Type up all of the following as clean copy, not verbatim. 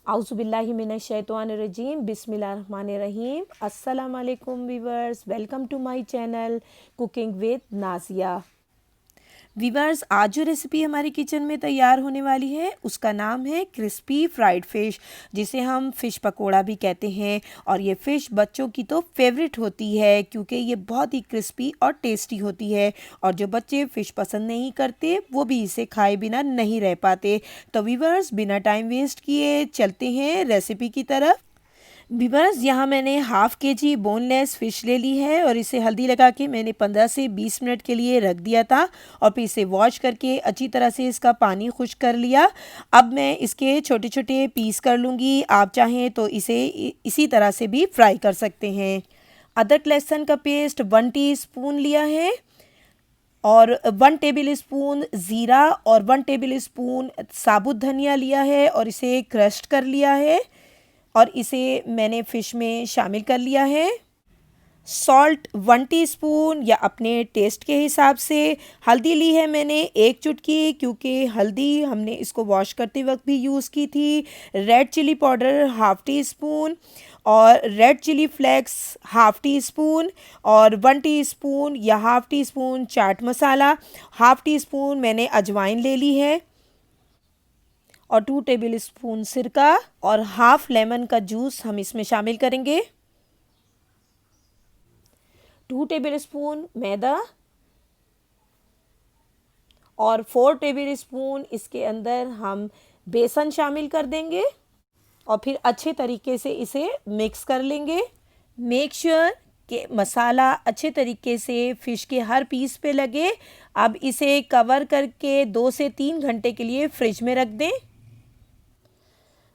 आउज़ुबिल्लाहि मिनश्शैतानिर्रजीम बिस्मिल्लाहिर्रहमानिर्रहीम। अस्सलाम वालेकुम viewers, welcome to my channel cooking with Nazia. Viewers, आज जो रेसिपी हमारी किचन में तैयार होने वाली है उसका नाम है क्रिस्पी फ्राइड फ़िश, जिसे हम फ़िश पकोड़ा भी कहते हैं। और ये फ़िश बच्चों की तो फेवरेट होती है क्योंकि ये बहुत ही क्रिस्पी और टेस्टी होती है। और जो बच्चे फ़िश पसंद नहीं करते वो भी इसे खाए बिना नहीं रह पाते। तो वीवर्स, बिना टाइम वेस्ट किए चलते हैं रेसिपी की तरफ। वीवर्स, यहाँ मैंने हाफ़ केजी बोनलेस फ़िश ले ली है और इसे हल्दी लगा के मैंने 15 से 20 मिनट के लिए रख दिया था और फिर इसे वॉश करके अच्छी तरह से इसका पानी खुश्क कर लिया। अब मैं इसके छोटे छोटे पीस कर लूँगी। आप चाहें तो इसे इसी तरह से भी फ्राई कर सकते हैं। अदरक लहसुन का पेस्ट 1 टीस्पून लिया है और 1 टेबल स्पून ज़ीरा और 1 टेबल स्पून साबुत धनिया लिया है और इसे क्रश कर लिया है और इसे मैंने फ़िश में शामिल कर लिया है। सॉल्ट 1 टीस्पून या अपने टेस्ट के हिसाब से। हल्दी ली है मैंने 1 चुटकी, क्योंकि हल्दी हमने इसको वॉश करते वक्त भी यूज़ की थी। रेड चिली पाउडर 1/2 टीस्पून और रेड चिली फ्लेक्स 1/2 टीस्पून और 1 टीस्पून या 1/2 टीस्पून चाट मसाला, 1/2 टीस्पून मैंने अजवाइन ले ली है और 2 टेबल स्पून सिरका और 1/2 लेमन का जूस हम इसमें शामिल करेंगे। 2 टेबल स्पून मैदा और 4 टेबल स्पून इसके अंदर हम बेसन शामिल कर देंगे और फिर अच्छे तरीके से इसे मिक्स कर लेंगे। मेक श्योर कि मसाला अच्छे तरीके से फ़िश के हर पीस पे लगे। अब इसे कवर करके 2 से 3 घंटे के लिए फ्रिज में रख दें।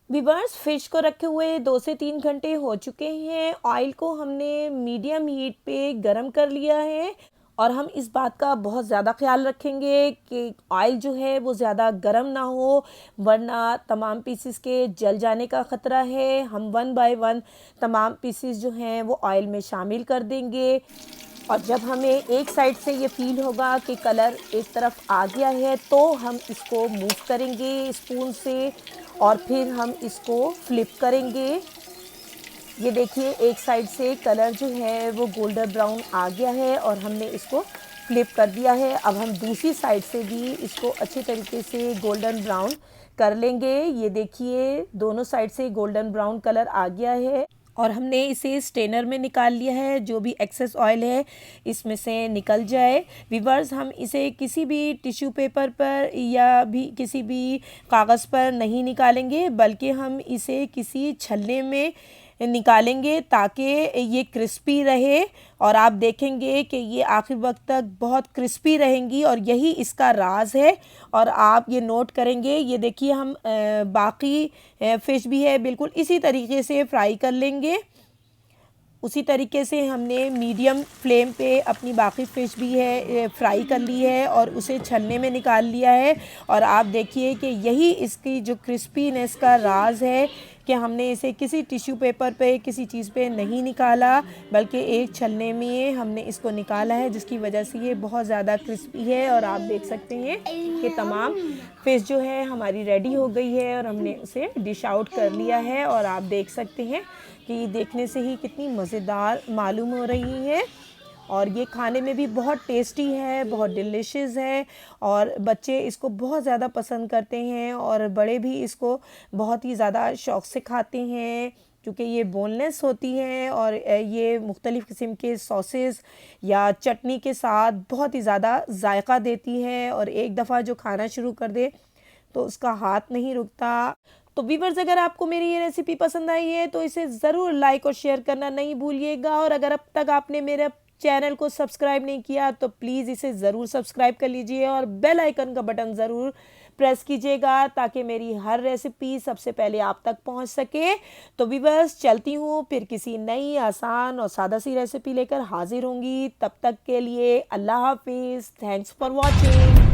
वीवर्स, फ़िश को रखे हुए 2 से 3 घंटे हो चुके हैं। ऑयल को हमने मीडियम हीट पे गरम कर लिया है और हम इस बात का बहुत ज़्यादा ख्याल रखेंगे कि ऑयल जो है वो ज़्यादा गरम ना हो, वरना तमाम पीसेस के जल जाने का ख़तरा है। हम 1 बाय 1 तमाम पीसेस जो हैं वो ऑयल में शामिल कर देंगे और जब हमें एक साइड से ये फ़ील होगा कि कलर एक तरफ आ गया है तो हम इसको मूव करेंगे स्पून से और फिर हम इसको फ्लिप करेंगे। ये देखिए, एक साइड से कलर जो है वो गोल्डन ब्राउन आ गया है और हमने इसको फ्लिप कर दिया है। अब हम दूसरी साइड से भी इसको अच्छे तरीके से गोल्डन ब्राउन कर लेंगे। ये देखिए, दोनों साइड से गोल्डन ब्राउन कलर आ गया है और हमने इसे स्ट्रेनर में निकाल लिया है। जो भी एक्सेस ऑयल है इसमें से निकल जाए। वीवर्स, हम इसे किसी भी टिश्यू पेपर पर या भी किसी भी कागज़ पर नहीं निकालेंगे, बल्कि हम इसे किसी छलने में निकालेंगे ताकि ये क्रिस्पी रहे और आप देखेंगे कि ये आखिर वक्त तक बहुत क्रिस्पी रहेंगी और यही इसका राज है। और आप ये नोट करेंगे, ये देखिए, हम बाकी फ़िश भी है बिल्कुल इसी तरीके से फ्राई कर लेंगे। उसी तरीके से हमने मीडियम फ्लेम पे अपनी बाकी फ़िश भी है फ्राई कर ली है और उसे छलने में निकाल लिया है। और आप देखिए कि यही इसकी जो क्रिस्पीनेस का राज है कि हमने इसे किसी टिश्यू पेपर पे किसी चीज़ पे नहीं निकाला, बल्कि एक छलने में हमने इसको निकाला है, जिसकी वजह से ये बहुत ज़्यादा क्रिस्पी है। और आप देख सकते हैं कि तमाम फ़िश जो है हमारी रेडी हो गई है और हमने उसे डिश आउट कर लिया है। और आप देख सकते हैं कि देखने से ही कितनी मज़ेदार मालूम हो रही है और ये खाने में भी बहुत टेस्टी है, बहुत डिलीशियस है और बच्चे इसको बहुत ज़्यादा पसंद करते हैं और बड़े भी इसको बहुत ही ज़्यादा शौक़ से खाते हैं, क्योंकि ये बोनलेस होती है और ये मुख्तलिफ़ किस्म के सॉसेस या चटनी के साथ बहुत ही ज़्यादा जायका देती है और एक दफ़ा जो खाना शुरू कर दे तो उसका हाथ नहीं रुकता। तो वीवर्स, अगर आपको मेरी ये रेसिपी पसंद आई है तो इसे ज़रूर लाइक और शेयर करना नहीं भूलिएगा। और अगर अब तक आपने मेरे चैनल को सब्सक्राइब नहीं किया तो प्लीज़ इसे ज़रूर सब्सक्राइब कर लीजिए और बेल आइकन का बटन ज़रूर प्रेस कीजिएगा ताकि मेरी हर रेसिपी सबसे पहले आप तक पहुंच सके। तो वीवर्स, चलती हूँ, फिर किसी नई आसान और सादा सी रेसिपी लेकर हाजिर होंगी। तब तक के लिए अल्लाह हाफिज़। Thanks for watching.